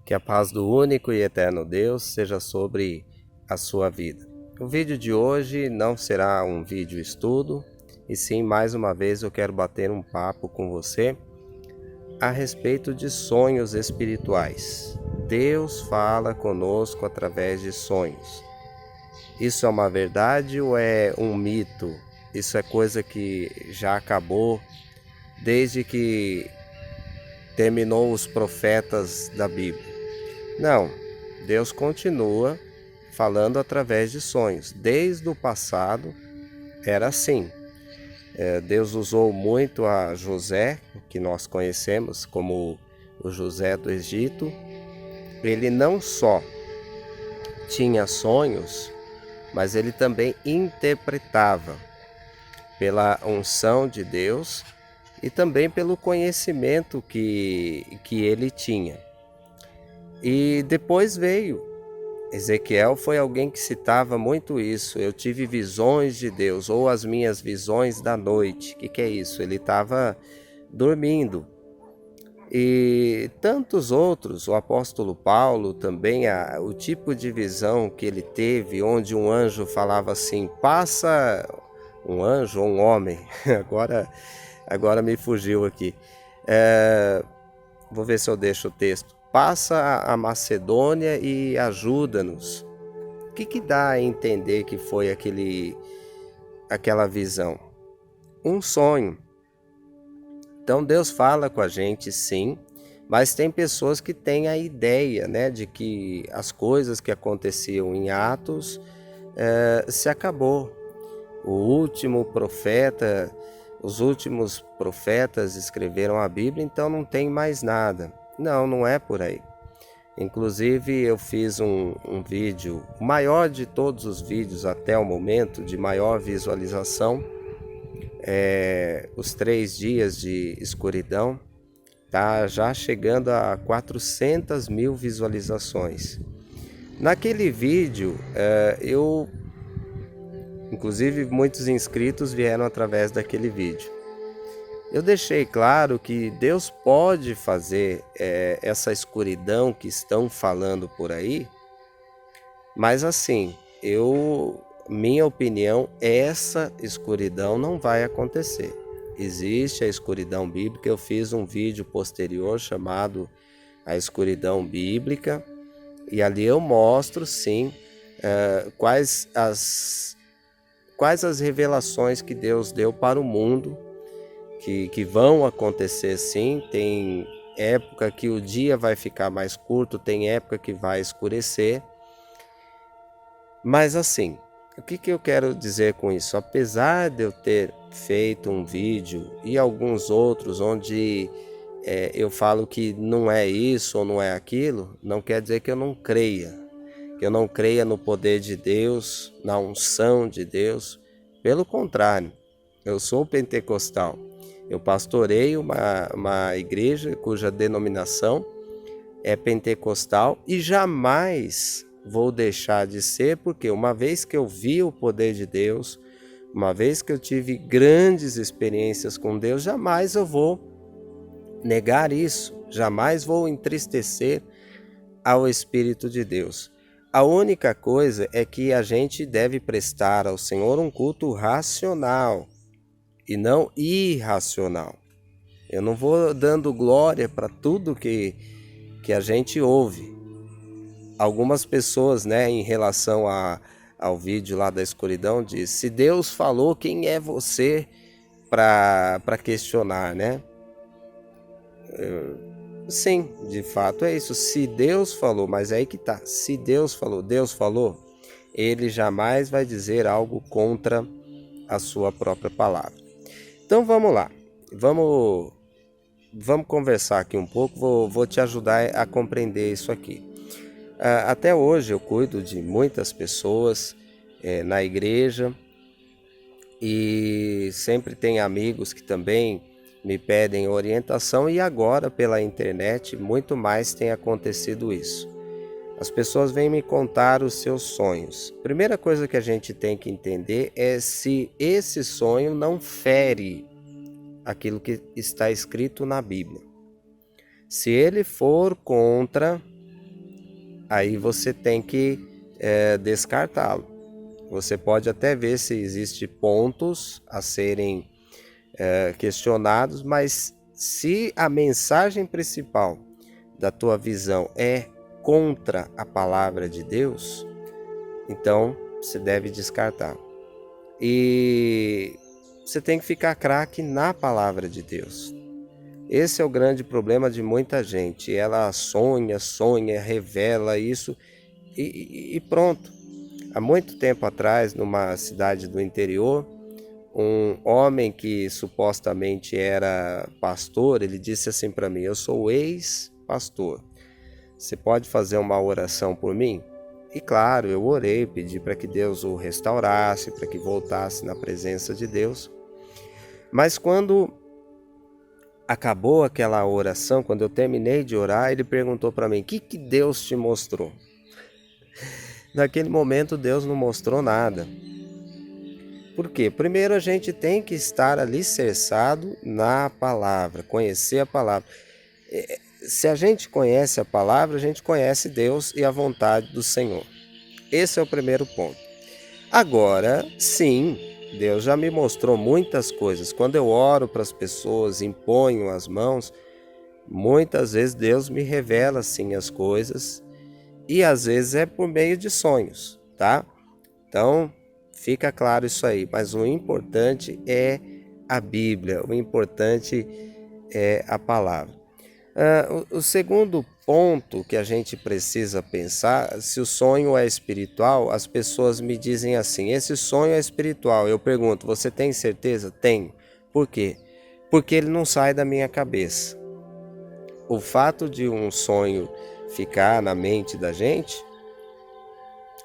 Que a paz do único e eterno Deus seja sobre a sua vida. O vídeo de hoje não será um vídeo estudo, e sim, mais uma vez eu quero bater um papo com você a respeito de sonhos espirituais. Deus fala conosco através de sonhos. Isso é uma verdade ou é um mito? Isso é coisa que já acabou desde que terminou os profetas da Bíblia? Não, Deus continua falando através de sonhos. Desde o passado era assim. Deus usou muito a José, que nós conhecemos como o José do Egito. Ele não só tinha sonhos, mas ele também interpretava pela unção de Deus e também pelo conhecimento que ele tinha. E depois veio Ezequiel, foi alguém que citava muito isso. Eu tive visões de Deus, ou as minhas visões da noite. O que é isso? Ele estava dormindo. E tantos outros, o apóstolo Paulo também, o tipo de visão que ele teve, onde um anjo falava assim, passa, um anjo ou um homem, agora me fugiu aqui. Vou ver se eu deixo o texto. Passa a Macedônia e ajuda-nos. O que dá a entender que foi aquela visão? Um sonho. Então Deus fala com a gente, sim, mas tem pessoas que têm a ideia, né, de que as coisas que aconteciam em Atos se acabou. O último profeta, os últimos profetas escreveram a Bíblia, então não tem mais nada. Não, não é por aí. Inclusive eu fiz um vídeo, o maior de todos os vídeos até o momento, de maior visualização, os 3 dias de escuridão, tá já chegando a 400 mil visualizações. Naquele vídeo, inclusive muitos inscritos vieram através daquele vídeo. Eu deixei claro que Deus pode fazer essa escuridão que estão falando por aí, mas assim, minha opinião, essa escuridão não vai acontecer. Existe a escuridão bíblica, eu fiz um vídeo posterior chamado A Escuridão Bíblica, e ali eu mostro sim quais as revelações que Deus deu para o mundo, que vão acontecer sim. Tem época que o dia vai ficar mais curto, tem época que vai escurecer. Mas assim, o que eu quero dizer com isso? Apesar de eu ter feito um vídeo e alguns outros onde eu falo que não é isso ou não é aquilo, não quer dizer que eu não creia. Que eu não creia no poder de Deus, na unção de Deus. Pelo contrário, eu sou pentecostal. Eu pastoreio uma igreja cuja denominação é pentecostal e jamais vou deixar de ser, porque uma vez que eu vi o poder de Deus, uma vez que eu tive grandes experiências com Deus, jamais eu vou negar isso, jamais vou entristecer ao Espírito de Deus. A única coisa é que a gente deve prestar ao Senhor um culto racional e não irracional. Eu não vou dando glória para tudo que a gente ouve. Algumas pessoas, né, em relação ao vídeo lá da escuridão, diz: se Deus falou, quem é você para questionar, né? Sim, de fato é isso. Se Deus falou, mas é aí que tá. Se Deus falou, ele jamais vai dizer algo contra a sua própria palavra. Então vamos lá. Vamos conversar aqui um pouco, vou te ajudar a compreender isso aqui. Até hoje eu cuido de muitas pessoas na igreja e sempre tem amigos que também me pedem orientação, e agora pela internet muito mais tem acontecido isso. As pessoas vêm me contar os seus sonhos. Primeira coisa que a gente tem que entender é se esse sonho não fere aquilo que está escrito na Bíblia. Se ele for contra aí você tem que descartá-lo. Você pode até ver se existem pontos a serem questionados, mas se a mensagem principal da tua visão é contra a palavra de Deus, então você deve descartar. E você tem que ficar craque na palavra de Deus. Esse é o grande problema de muita gente. Ela sonha, revela isso e pronto. Há muito tempo atrás, numa cidade do interior, um homem que supostamente era pastor, ele disse assim para mim: eu sou ex-pastor, você pode fazer uma oração por mim? E claro, eu orei, pedi para que Deus o restaurasse, para que voltasse na presença de Deus. Mas quando acabou aquela oração, quando eu terminei de orar, ele perguntou para mim: o que Deus te mostrou? Naquele momento Deus não mostrou nada. Por quê? Primeiro a gente tem que estar alicerçado na palavra, conhecer a palavra. Se a gente conhece a palavra, a gente conhece Deus e a vontade do Senhor. Esse é o primeiro ponto. Agora, sim, Deus já me mostrou muitas coisas. Quando eu oro para as pessoas, imponho as mãos, muitas vezes Deus me revela sim as coisas e às vezes é por meio de sonhos, tá? Então, fica claro isso aí, mas o importante é a Bíblia, o importante é a palavra. O segundo ponto que a gente precisa pensar, se o sonho é espiritual, as pessoas me dizem assim: esse sonho é espiritual. Eu pergunto: você tem certeza? Tenho. Por quê? Porque ele não sai da minha cabeça. O fato de um sonho ficar na mente da gente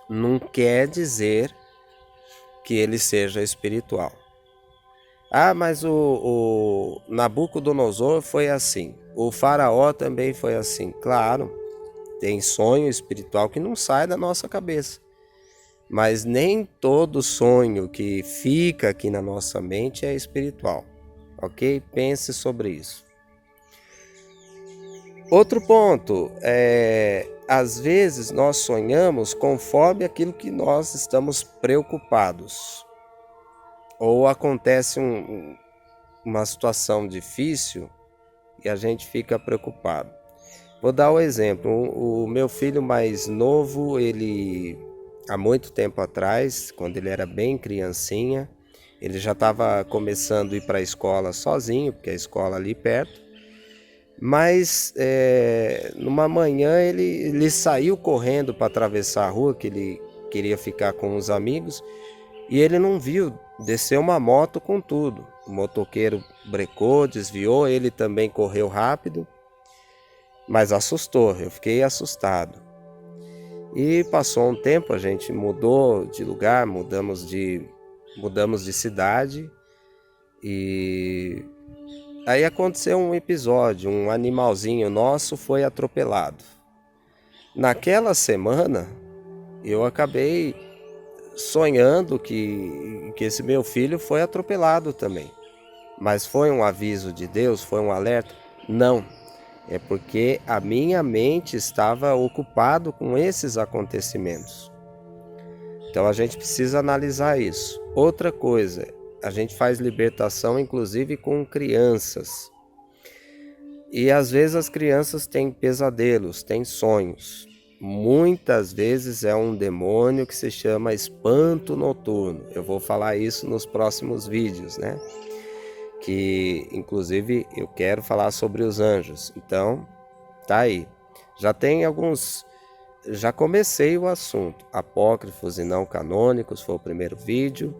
não quer dizer que ele seja espiritual. Ah, mas o Nabucodonosor foi assim. O faraó também foi assim. Claro, tem sonho espiritual que não sai da nossa cabeça. Mas nem todo sonho que fica aqui na nossa mente é espiritual. Ok? Pense sobre isso. Outro ponto, às vezes nós sonhamos conforme aquilo que nós estamos preocupados. Ou acontece uma situação difícil e a gente fica preocupado. Vou dar um exemplo. O meu filho mais novo, ele há muito tempo atrás, quando ele era bem criancinha, ele já estava começando a ir para a escola sozinho, porque a escola ali perto. Mas numa manhã ele saiu correndo para atravessar a rua, que ele queria ficar com os amigos, e ele não viu, desceu uma moto com tudo. O motoqueiro brecou, desviou, ele também correu rápido, mas assustou, eu fiquei assustado. E passou um tempo, a gente mudou de lugar, mudamos de cidade, e aí aconteceu um episódio, um animalzinho nosso foi atropelado. Naquela semana, eu acabei sonhando que esse meu filho foi atropelado também. Mas foi um aviso de Deus? Foi um alerta? Não. É porque a minha mente estava ocupada com esses acontecimentos. Então a gente precisa analisar isso. Outra coisa, a gente faz libertação inclusive com crianças. E às vezes as crianças têm pesadelos, têm sonhos. Muitas vezes é um demônio que se chama espanto noturno. Eu vou falar isso nos próximos vídeos, né? Que inclusive eu quero falar sobre os anjos. Então, tá aí. Já comecei o assunto. Apócrifos e não canônicos foi o primeiro vídeo.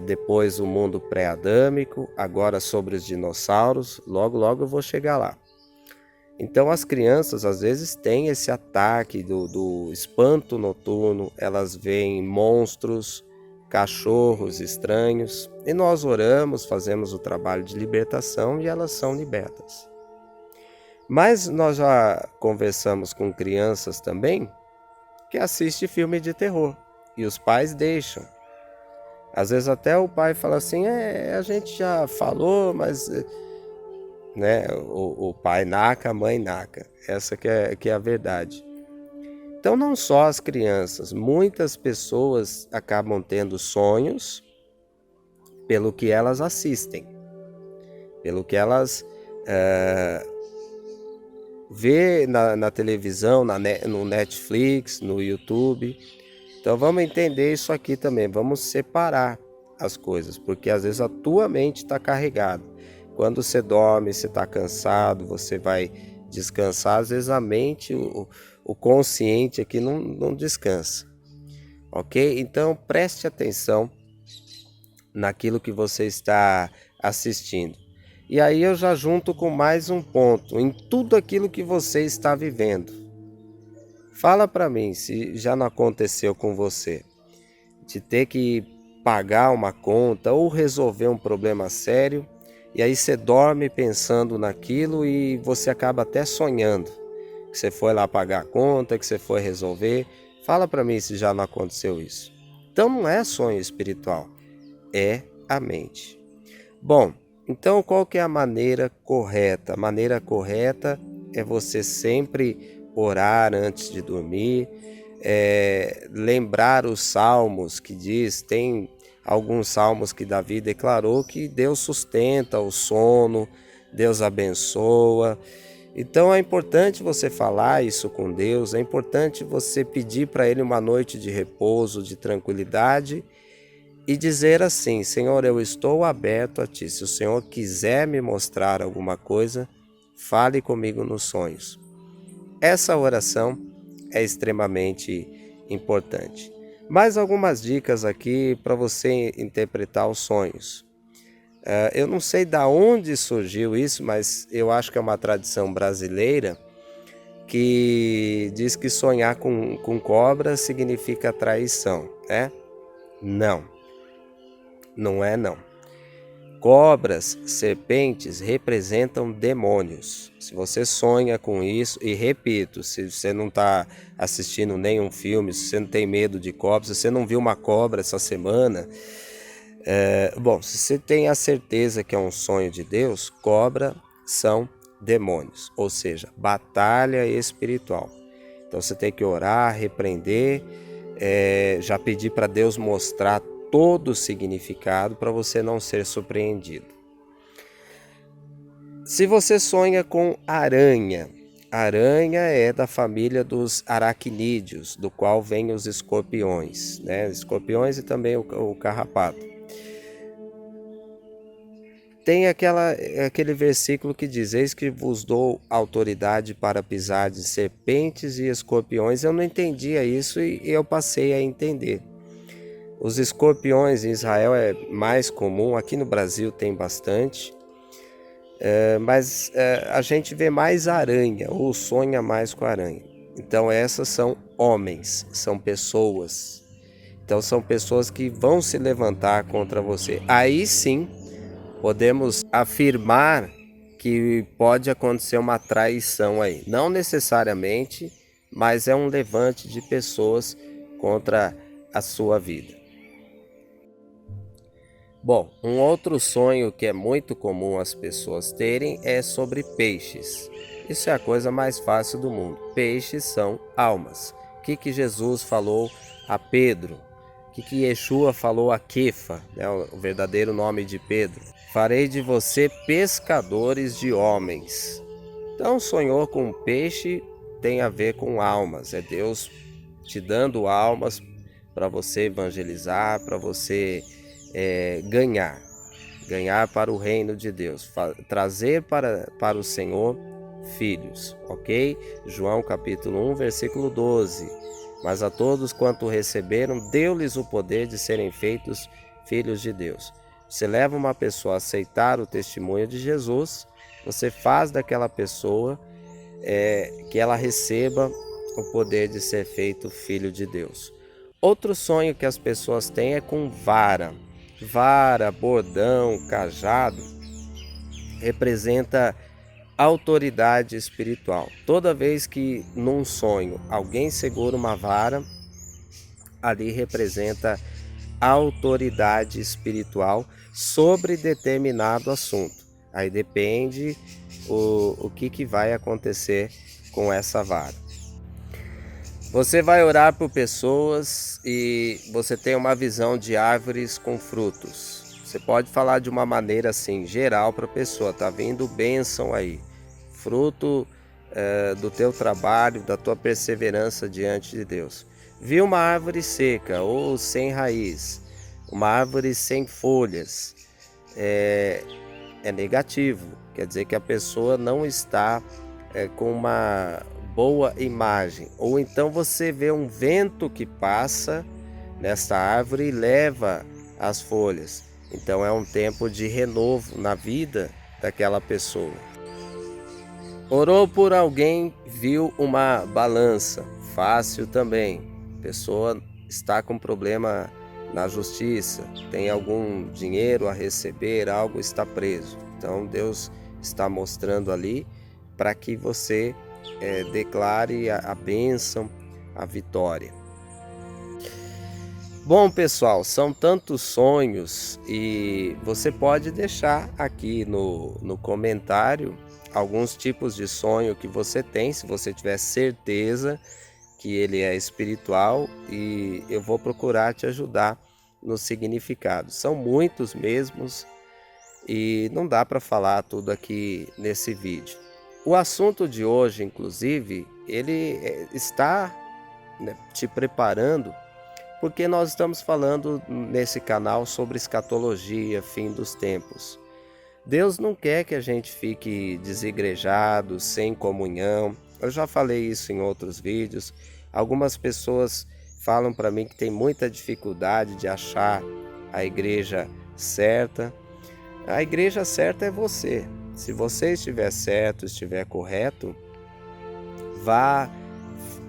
Depois o mundo pré-adâmico, agora sobre os dinossauros. Logo eu vou chegar lá. Então as crianças às vezes têm esse ataque do espanto noturno, elas veem monstros, cachorros estranhos, e nós oramos, fazemos o trabalho de libertação e elas são libertas. Mas nós já conversamos com crianças também que assistem filme de terror e os pais deixam. Às vezes até o pai fala assim: a gente já falou, mas né, o pai naca, a mãe naca. Essa que é a verdade. Então, não só as crianças, muitas pessoas acabam tendo sonhos pelo que elas assistem, pelo que elas vê na televisão, no Netflix, no YouTube. Então vamos entender isso aqui também, vamos separar as coisas, porque às vezes a tua mente está carregada. Quando você dorme, você está cansado, você vai descansar, às vezes a mente, o consciente aqui não descansa, ok? Então preste atenção naquilo que você está assistindo. E aí eu já junto com mais um ponto, em tudo aquilo que você está vivendo. Fala para mim se já não aconteceu com você, de ter que pagar uma conta ou resolver um problema sério, e aí você dorme pensando naquilo e você acaba até sonhando que você foi lá pagar a conta, que você foi resolver. Fala para mim se já não aconteceu isso. Então não é sonho espiritual, é a mente. Bom, então qual que é a maneira correta? A maneira correta é você sempre orar antes de dormir, lembrar os salmos que diz, tem alguns salmos que Davi declarou que Deus sustenta o sono, Deus abençoa. Então é importante você falar isso com Deus, é importante você pedir para Ele uma noite de repouso, de tranquilidade, e dizer assim: Senhor, eu estou aberto a Ti. Se o Senhor quiser me mostrar alguma coisa, fale comigo nos sonhos. Essa oração é extremamente importante. Mais algumas dicas aqui para você interpretar os sonhos. Eu não sei de onde surgiu isso, mas eu acho que é uma tradição brasileira que diz que sonhar com cobra significa traição, né? Não é não. Cobras, serpentes representam demônios. Se você sonha com isso, e repito, se você não está assistindo nenhum filme, se você não tem medo de cobras, se você não viu uma cobra essa semana, bom, se você tem a certeza que é um sonho de Deus, cobra são demônios, ou seja, batalha espiritual. Então você tem que orar, repreender, já pedir para Deus mostrar todo o significado para você não ser surpreendido. Se você sonha com aranha, aranha é da família dos aracnídeos, do qual vêm os escorpiões, né? Escorpiões e também o carrapato. Tem aquele versículo que diz: eis que vos dou autoridade para pisar de serpentes e escorpiões. Eu não entendia isso e eu passei a entender. Os escorpiões em Israel é mais comum, aqui no Brasil tem bastante, mas a gente vê mais aranha, ou sonha mais com aranha. Então essas são homens, são pessoas. Então são pessoas que vão se levantar contra você. Aí sim podemos afirmar que pode acontecer uma traição aí. Não necessariamente, mas é um levante de pessoas contra a sua vida. Bom, um outro sonho que é muito comum as pessoas terem é sobre peixes. Isso é a coisa mais fácil do mundo. Peixes são almas. O que Jesus falou a Pedro? O que Yeshua falou a Kefa, né, o verdadeiro nome de Pedro? Farei de você pescadores de homens. Então, sonhou com peixe tem a ver com almas. É Deus te dando almas para você evangelizar, para você ganhar para o reino de Deus, trazer para o Senhor filhos, ok? João capítulo 1, versículo 12. Mas a todos quanto receberam, deu-lhes o poder de serem feitos filhos de Deus. Você leva uma pessoa a aceitar o testemunho de Jesus, você faz daquela pessoa que ela receba o poder de ser feito filho de Deus. Outro sonho que as pessoas têm é com vara. Vara, bordão, cajado representa autoridade espiritual. Toda vez que num sonho alguém segura uma vara, ali representa autoridade espiritual sobre determinado assunto. Aí depende o que vai acontecer com essa vara. Você vai orar por pessoas e você tem uma visão de árvores com frutos. Você pode falar de uma maneira assim, geral para a pessoa, tá vindo bênção aí, fruto do teu trabalho, da tua perseverança diante de Deus. Viu uma árvore seca ou sem raiz, uma árvore sem folhas, é negativo, quer dizer que a pessoa não está com uma boa imagem. Ou então você vê um vento que passa nesta árvore e leva as folhas. Então é um tempo de renovo na vida daquela pessoa. Orou por alguém, viu uma balança, fácil também. A pessoa está com problema na justiça, tem algum dinheiro a receber, algo está preso. Então Deus está mostrando ali para que você declare a bênção, a vitória. Bom, pessoal, são tantos sonhos e você pode deixar aqui no comentário alguns tipos de sonho que você tem, se você tiver certeza que ele é espiritual, e eu vou procurar te ajudar no significado. São muitos mesmos e não dá para falar tudo aqui nesse vídeo. O assunto de hoje, inclusive, ele está te preparando, porque nós estamos falando nesse canal sobre escatologia, fim dos tempos. Deus não quer que a gente fique desigrejado, sem comunhão. Eu já falei isso em outros vídeos. Algumas pessoas falam para mim que tem muita dificuldade de achar a igreja certa. A igreja certa é você. Se você estiver certo, estiver correto, vá,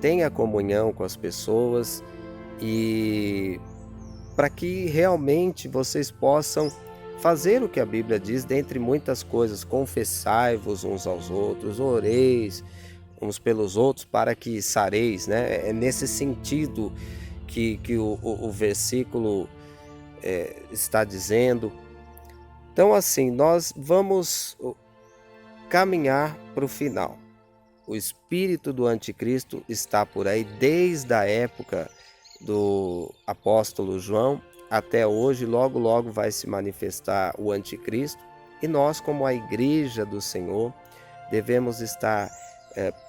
tenha comunhão com as pessoas, e para que realmente vocês possam fazer o que a Bíblia diz, dentre muitas coisas: confessai-vos uns aos outros, oreis uns pelos outros para que sareis, né? É nesse sentido que o versículo está dizendo. Então, assim, nós vamos caminhar para o final. O espírito do anticristo está por aí desde a época do apóstolo João até hoje. Logo, logo vai se manifestar o anticristo. E nós, como a igreja do Senhor, devemos estar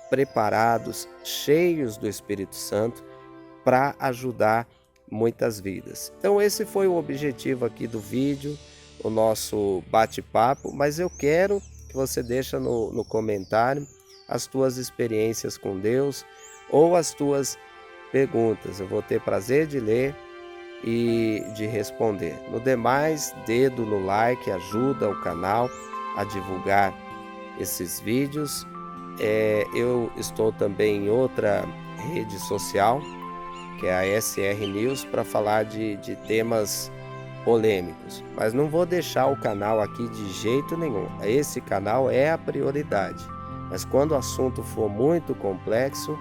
preparados, cheios do Espírito Santo, para ajudar muitas vidas. Então esse foi o objetivo aqui do vídeo, o nosso bate-papo, mas eu quero que você deixe no comentário as tuas experiências com Deus ou as tuas perguntas. Eu vou ter prazer de ler e de responder. No demais, dedo no like ajuda o canal a divulgar esses vídeos. Eu estou também em outra rede social, que é a SR News, para falar de temas polêmicos, mas não vou deixar o canal aqui de jeito nenhum. Esse canal é a prioridade, mas quando o assunto for muito complexo,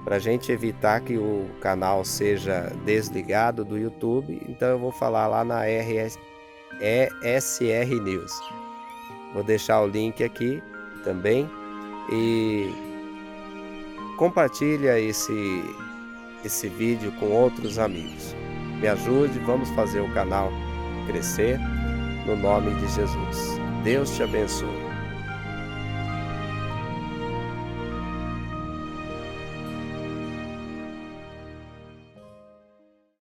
para a gente evitar que o canal seja desligado do YouTube, então eu vou falar lá na SR News. Vou deixar o link aqui também, e compartilha esse vídeo com outros amigos. Me ajude, vamos fazer o canal crescer, no nome de Jesus. Deus te abençoe.